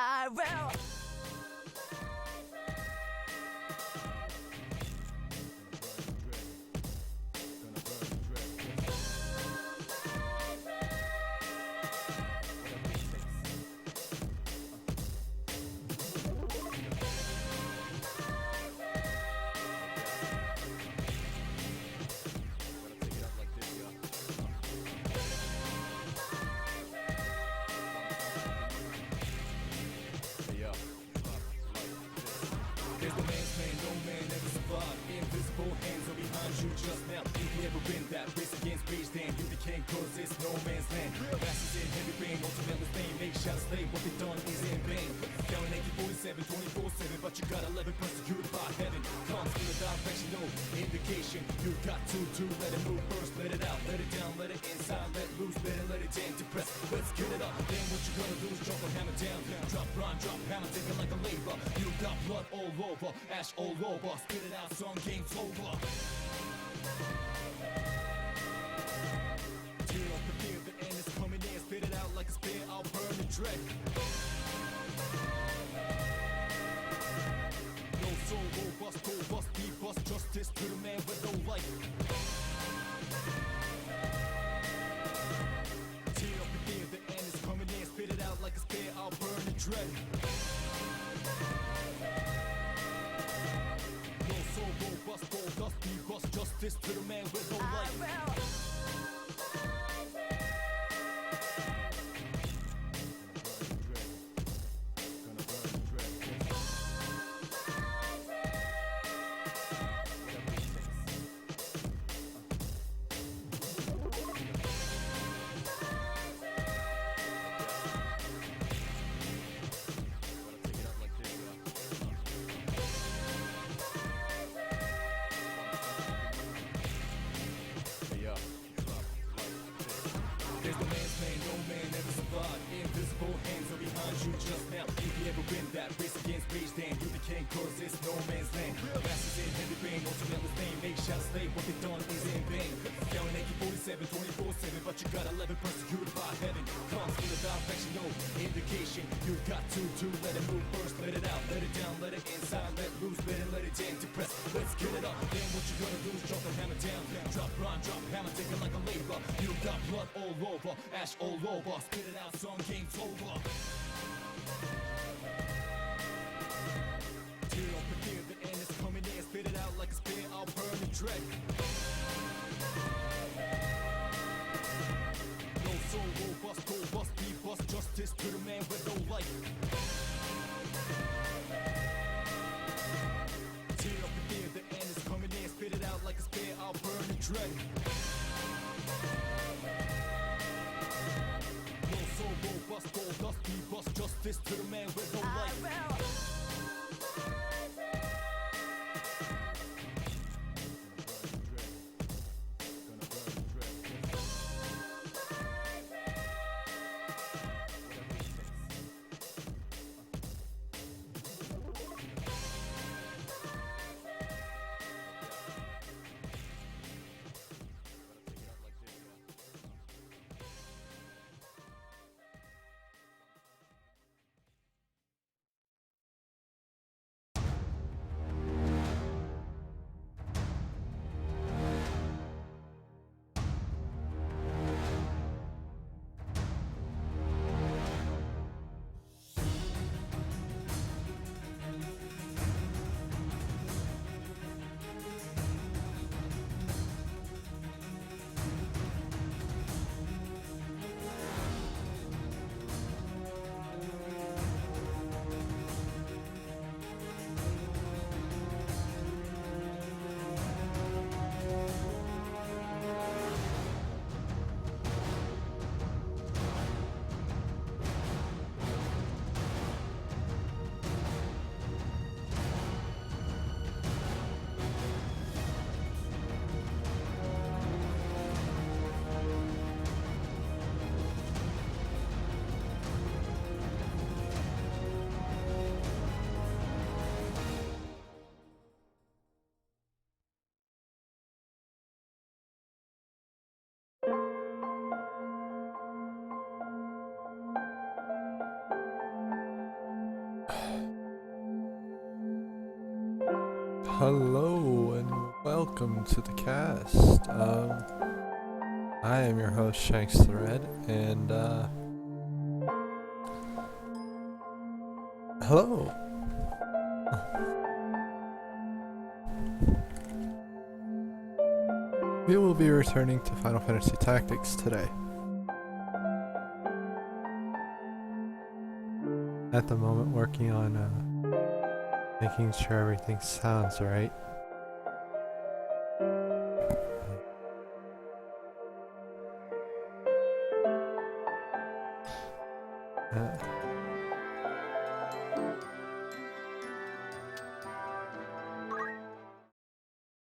I will. There's no man's man, no man ever survived. Invisible hands are behind you just now. If you ever been that race against rage, then you became cause it's no man's land. Masters in heavy rain, ultimately fame. Make shots slay, what they done is in vain. Down AK-47, 24/7, but you got 11 persecuted by heaven. Comes with a direction, no indication. You got to let it move first, let it out, let it down, let it inside, let loose, let it in, depress. Let's get it up. Then what you gonna do is drop a hammer down. Drop rhyme, drop hammer, take it like a labor. You got blood all over, ash all over. Spit it out, song game's over. Tear up the fear, the end is coming in. Spit it out like a spear, I'll burn the dread. No soul, robust, go bust, be bust. Justice to the man with no light. Tear up the fear, the end is coming in. Spit it out like a spear, I'll burn the dread. Bust, gold dust, be bust. Justice to the man with no light. I will. There's no man's man, no man ever survived. Invisible hands are behind you just now. If you ever been that race against rage, then you became cause it's no man's land. Masters in heavy rain, ultimately fame. Make shots slay, what they done is in vain. Down AK-47, 24/7, but you got 11 persecuted by heaven. Comes with a direction, no indication. You got to let it move first, let it out, let it down, let it inside, let loose, let it in, depress. Let's get it up. Then what you gonna do is drop the hammer down. Drop rhyme, drop hammer, take it like a labor. You got blood all over, ash all over. Spit it out, song game's over. Tear up the fear, the end is coming in. Spit it out like a spear, I'll burn the dread. No soul, robust, go bust, be bust. Justice to the man with no light. Tear up the fear, the end is coming in. Spit it out like a spear, I'll burn the dread. No soul, robust, go dust, be bust. Justice to the man with no light. I will. Hello and welcome to the cast. I am your host Shànks the Red, and hello. We will be returning to Final Fantasy Tactics today. At the moment, working on making sure everything sounds right.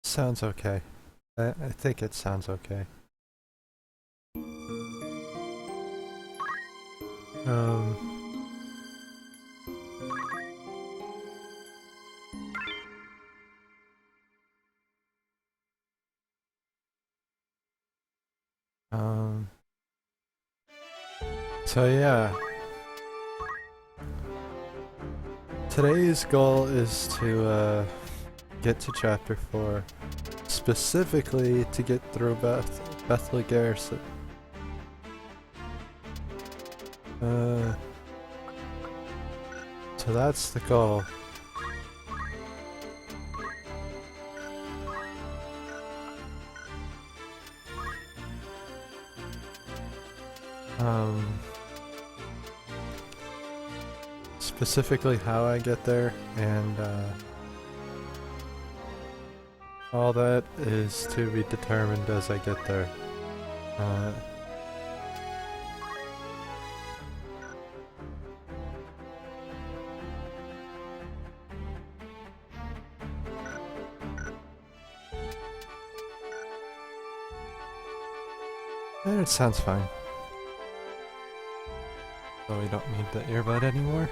Sounds okay. I think it sounds okay. So yeah. Today's goal is to get to chapter 4. Specifically to get through Bethel Garrison. So that's the goal. Specifically how I get there and all that is to be determined as I get there. And it sounds fine. So we don't need the earbud anymore.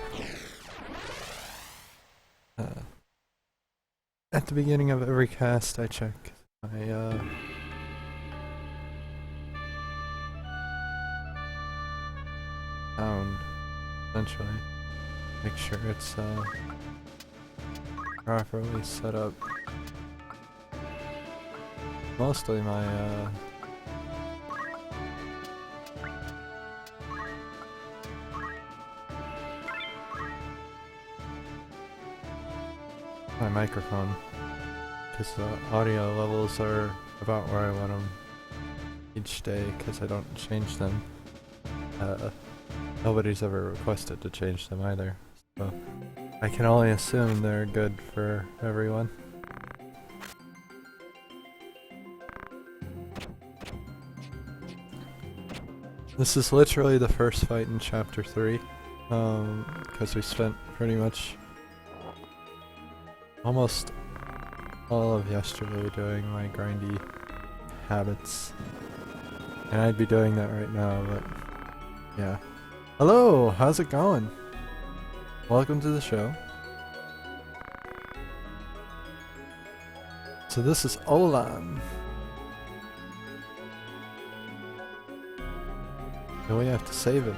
At the beginning of every cast, I check my sound, essentially. Make sure it's properly set up. Mostly my microphone, because the audio levels are about where I want them each day, because I don't change them. Nobody's ever requested to change them either, so I can only assume they're good for everyone. This is literally the first fight in chapter 3, because we spent pretty much almost all of yesterday doing my grindy habits. And I'd be doing that right now, but yeah. Hello, how's it going? Welcome to the show. So this is Olan. And we have to save him.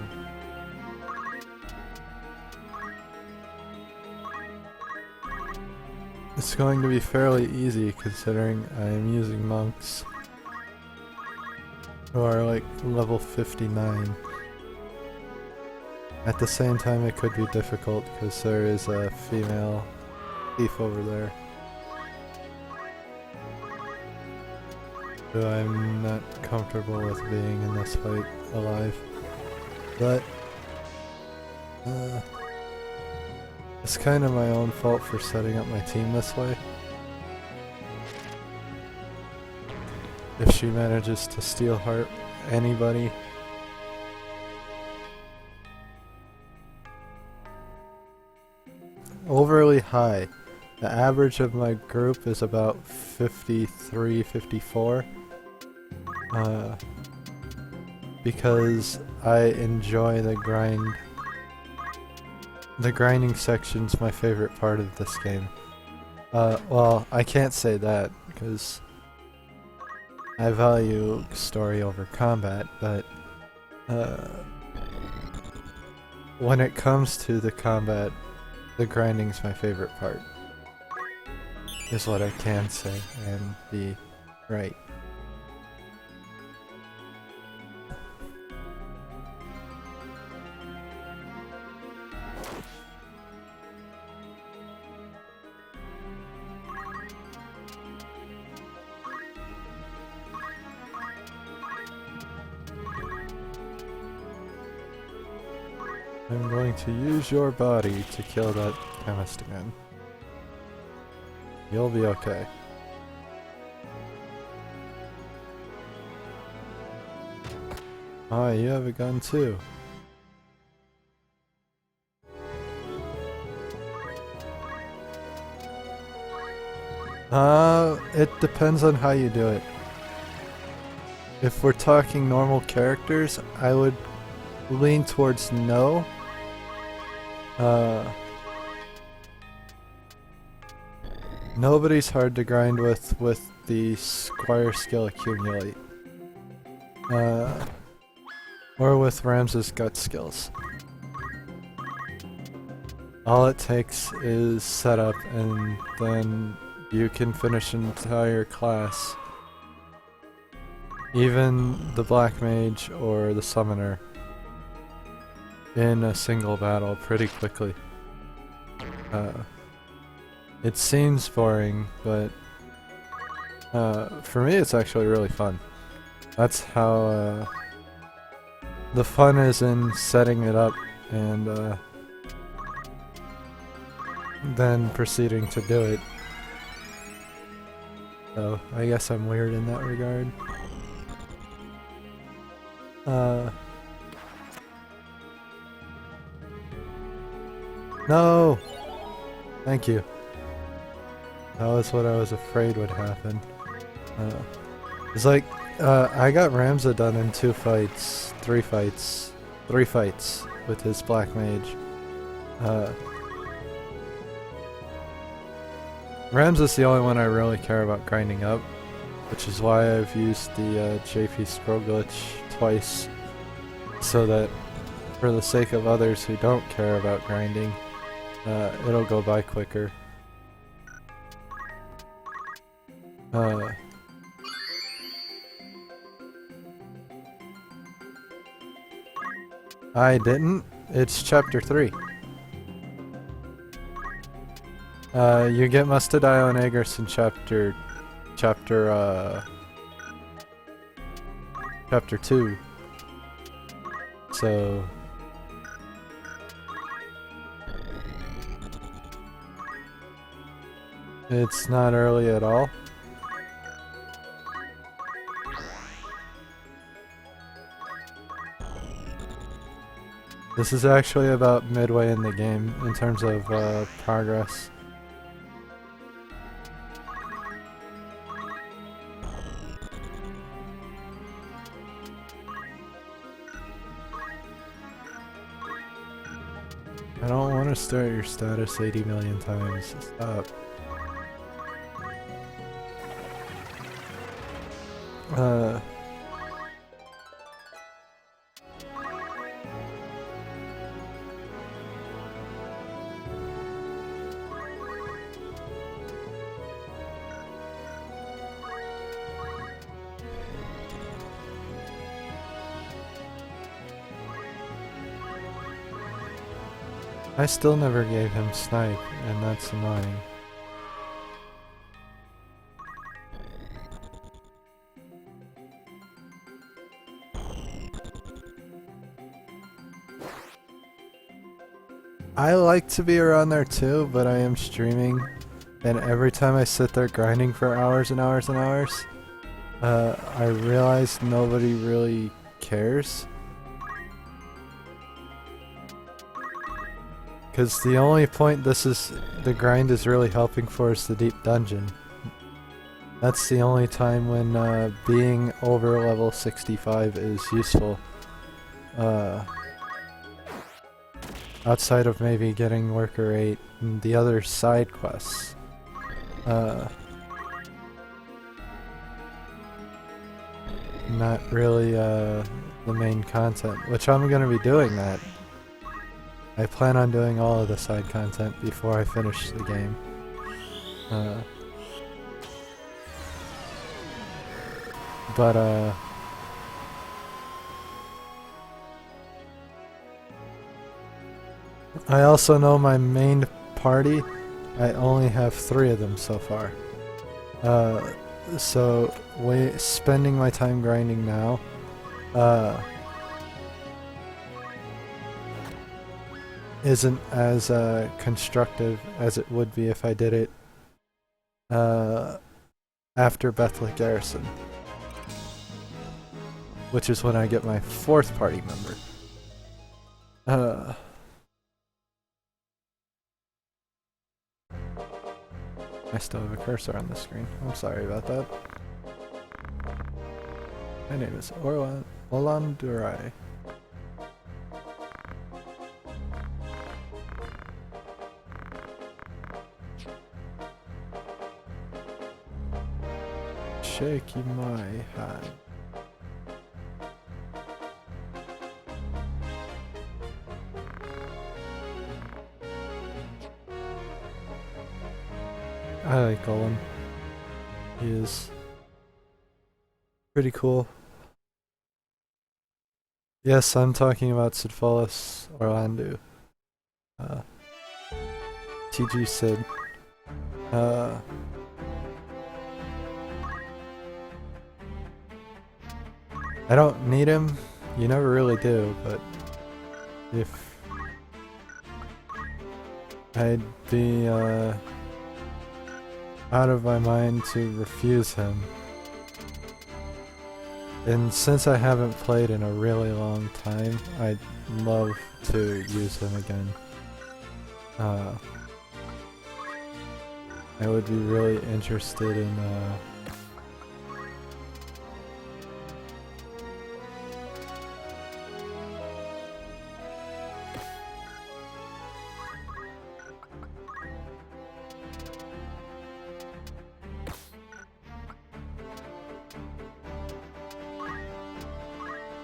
It's going to be fairly easy considering I am using monks who are like level 59. At the same time it could be difficult because there is a female thief over there who I'm not comfortable with being in this fight alive. But it's kind of my own fault for setting up my team this way. If she manages to steal heart anybody, overly high. The average of my group is about 53, 54. Because I enjoy the grind. The grinding section's my favorite part of this game. Well, I can't say that, because I value story over combat, but when it comes to the combat, the grinding's my favorite part. is what I can say and be right. I'm going to use your body to kill that chemist again. You'll be okay. Oh, you have a gun too. It depends on how you do it. If we're talking normal characters, I would lean towards no. Nobody's hard to grind with the Squire skill accumulate. Or with Ramses' gut skills. All it takes is setup and then you can finish an entire class. Even the Black Mage or the Summoner in a single battle pretty quickly. It seems boring, but for me it's actually really fun. That's how the fun is in setting it up and then proceeding to do it. So I guess I'm weird in that regard. No! Thank you. That was what I was afraid would happen. It's like, I got Ramza done in 2 fights, 3 fights with his Black Mage. Ramza's the only one I really care about grinding up, which is why I've used the JP scroll glitch twice, so that for the sake of others who don't care about grinding, it'll go by quicker. I didn't. It's chapter 3. You get Mustadaio and Aegis in chapter 2. So it's not early at all. This is actually about midway in the game in terms of progress. I don't want to start your status 80 million times. Stop. I still never gave him snipe, and that's annoying. I like to be around there too, but I am streaming, and every time I sit there grinding for hours and hours and hours, I realize nobody really cares. Because the only point the grind is really helping for is the deep dungeon. That's the only time when being over level 65 is useful. Outside of maybe getting Worker 8 and the other side quests. Not really the main content, which I'm gonna be doing that. I plan on doing all of the side content before I finish the game. But I also know my main party, I only have 3 of them so far. So spending my time grinding now, isn't as constructive as it would be if I did it after Bethlehem Garrison, which is when I get my 4th party member. I still have a cursor on the screen. I'm sorry about that. My name is Olandurai. Shaking my hand. I like Golem. He is pretty cool. Yes, I'm talking about Sidfolus Orlandu. TG Sid. I don't need him. You never really do, but if I'd be out of my mind to refuse him. And since I haven't played in a really long time, I'd love to use him again. I would be really interested in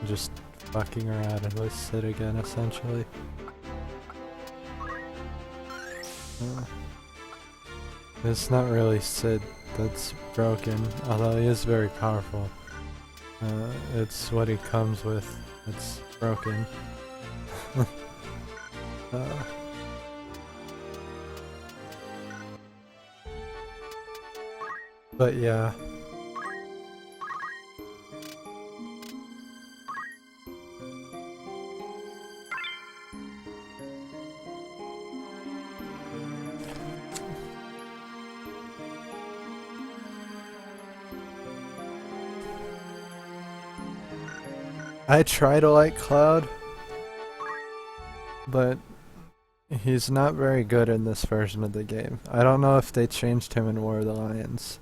just fucking around with Sid again, essentially. It's not really Sid that's broken, although he is very powerful. It's what he comes with that's broken. But yeah. I try to like Cloud, but he's not very good in this version of the game. I don't know if they changed him in War of the Lions,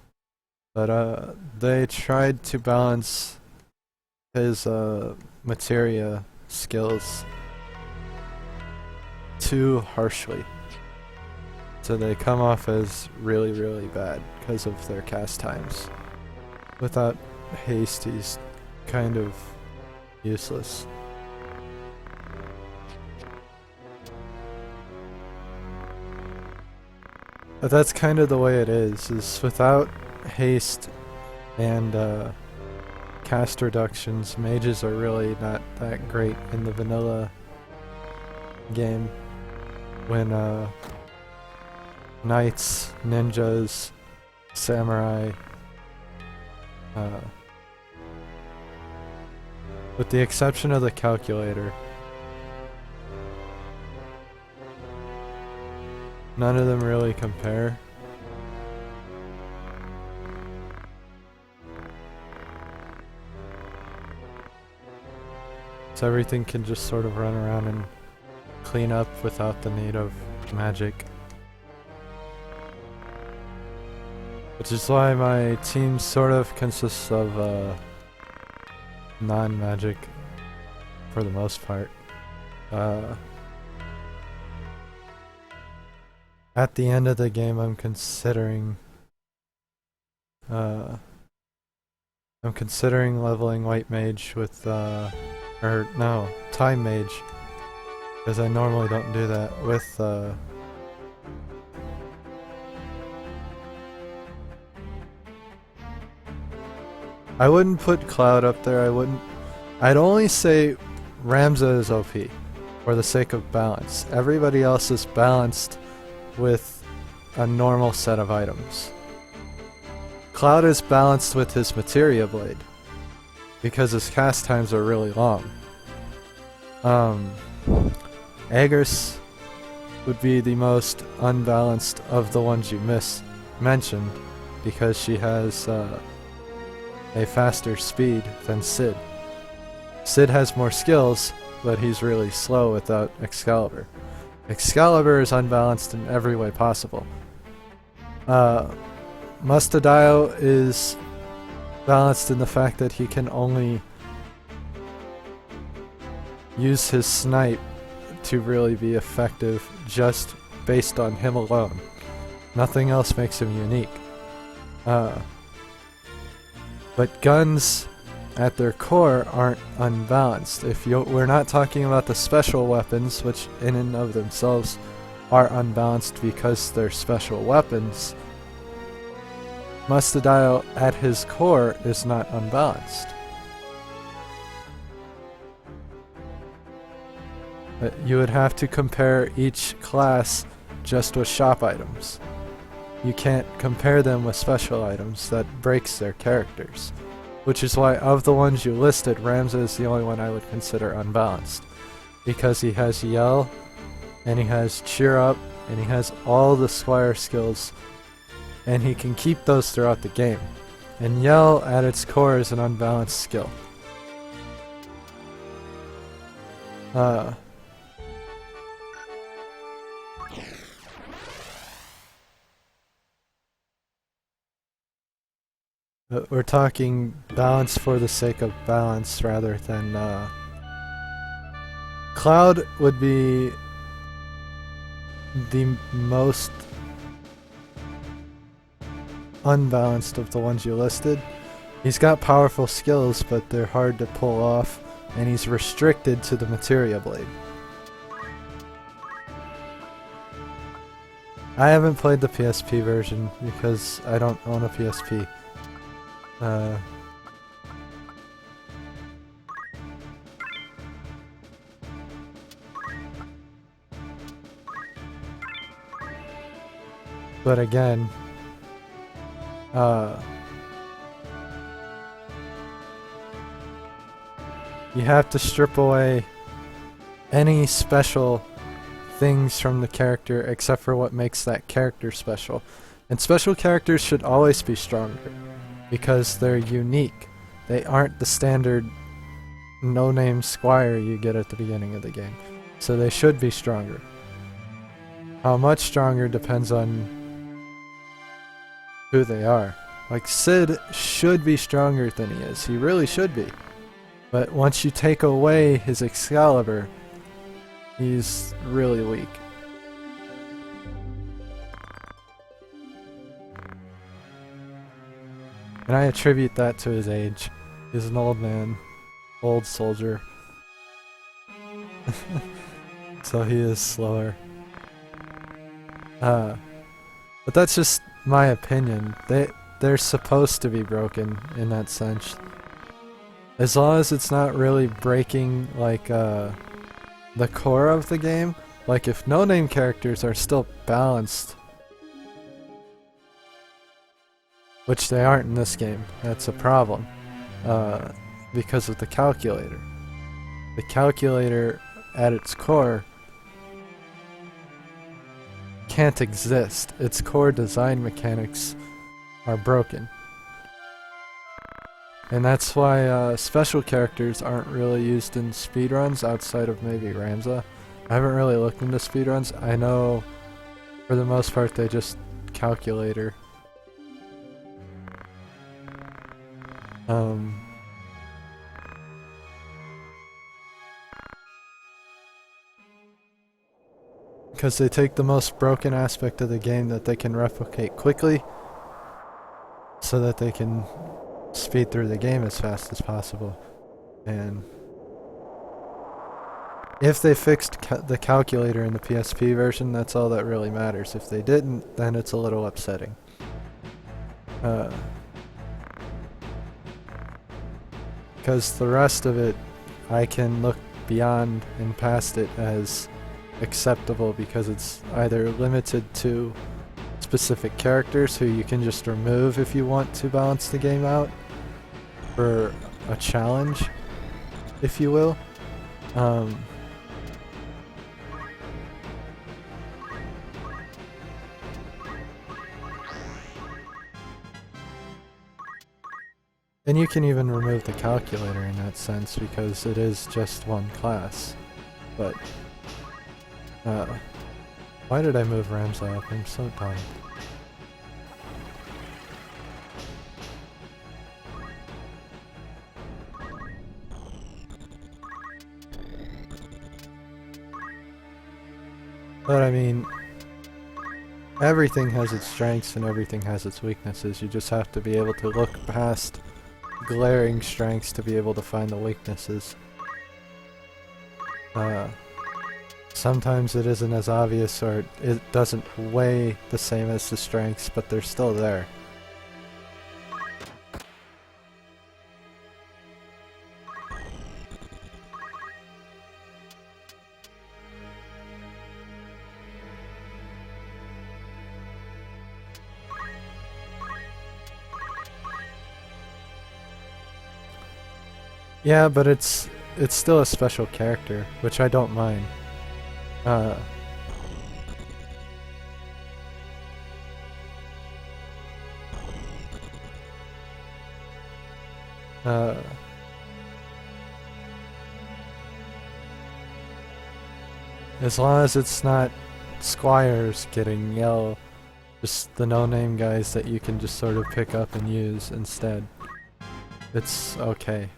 but they tried to balance his materia skills too harshly. So they come off as really, really bad because of their cast times. Without haste, he's kind of useless. But that's kind of the way it is without haste and cast reductions, mages are really not that great in the vanilla game. When knights, ninjas, samurai, with the exception of the calculator, none of them really compare. So everything can just sort of run around and clean up without the need of magic. Which is why my team sort of consists of non-magic for the most part. At the end of the game, I'm considering leveling White Mage with or no, Time Mage, because I normally don't do that with I wouldn't put Cloud up there. I'd only say Ramza is OP for the sake of balance. Everybody else is balanced with a normal set of items. Cloud is balanced with his Materia Blade because his cast times are really long. Aegis would be the most unbalanced of the ones you mentioned because she has a faster speed than Sid. Sid has more skills, but he's really slow without Excalibur. Excalibur is unbalanced in every way possible. Mustadaio is balanced in the fact that he can only use his snipe to really be effective just based on him alone. Nothing else makes him unique. But guns at their core aren't unbalanced. We're not talking about the special weapons, which in and of themselves are unbalanced because they're special weapons. Mustadaio at his core is not unbalanced. You would have to compare each class just with shop items. You can't compare them with special items. That breaks their characters. Which is why of the ones you listed, Ramza is the only one I would consider unbalanced. Because he has Yell, and he has Cheer Up, and he has all the Squire skills, and he can keep those throughout the game. And Yell at its core is an unbalanced skill. We're talking balance for the sake of balance rather than Cloud would be the most unbalanced of the ones you listed. He's got powerful skills, but they're hard to pull off, and he's restricted to the Materia Blade. I haven't played the PSP version because I don't own a PSP. But again, you have to strip away any special things from the character except for what makes that character special. And special characters should always be stronger because they're unique. They aren't the standard no-name Squire you get at the beginning of the game. So they should be stronger. How much stronger depends on who they are. Like Sid should be stronger than he is. He really should be. But once you take away his Excalibur, he's really weak. And I attribute that to his age. He's an old man. Old soldier. So he is slower. But that's just my opinion. They're supposed to be broken in that sense. As long as it's not really breaking like the core of the game. Like if no-name characters are still balanced, which they aren't in this game, that's a problem. Because of the calculator. The calculator at its core can't exist. Its core design mechanics are broken. And that's why special characters aren't really used in speedruns outside of maybe Ramza. I haven't really looked into speedruns. I know for the most part they just calculator. Because they take the most broken aspect of the game that they can replicate quickly so that they can speed through the game as fast as possible. And if they fixed the calculator in the PSP version, that's all that really matters. If they didn't, then it's a little upsetting. because the rest of it I can look beyond and past it as acceptable because it's either limited to specific characters who you can just remove if you want to balance the game out for a challenge, if you will. And you can even remove the calculator in that sense because it is just one class. But, why did I move Ramsay up? I'm so dumb. But I mean, everything has its strengths and everything has its weaknesses. You just have to be able to look past glaring strengths to be able to find the weaknesses. Sometimes it isn't as obvious or it doesn't weigh the same as the strengths, but they're still there. Yeah, but it's still a special character, which I don't mind. As long as it's not squires getting yellow, just the no-name guys that you can just sort of pick up and use instead, it's okay.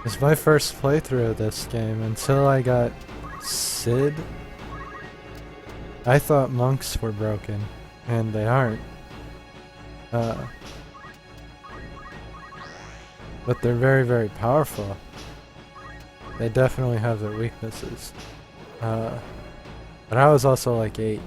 It's my first playthrough of this game. Until I got Sid, I thought monks were broken, and they aren't. But they're very, very powerful. They definitely have their weaknesses. But I was also like 8.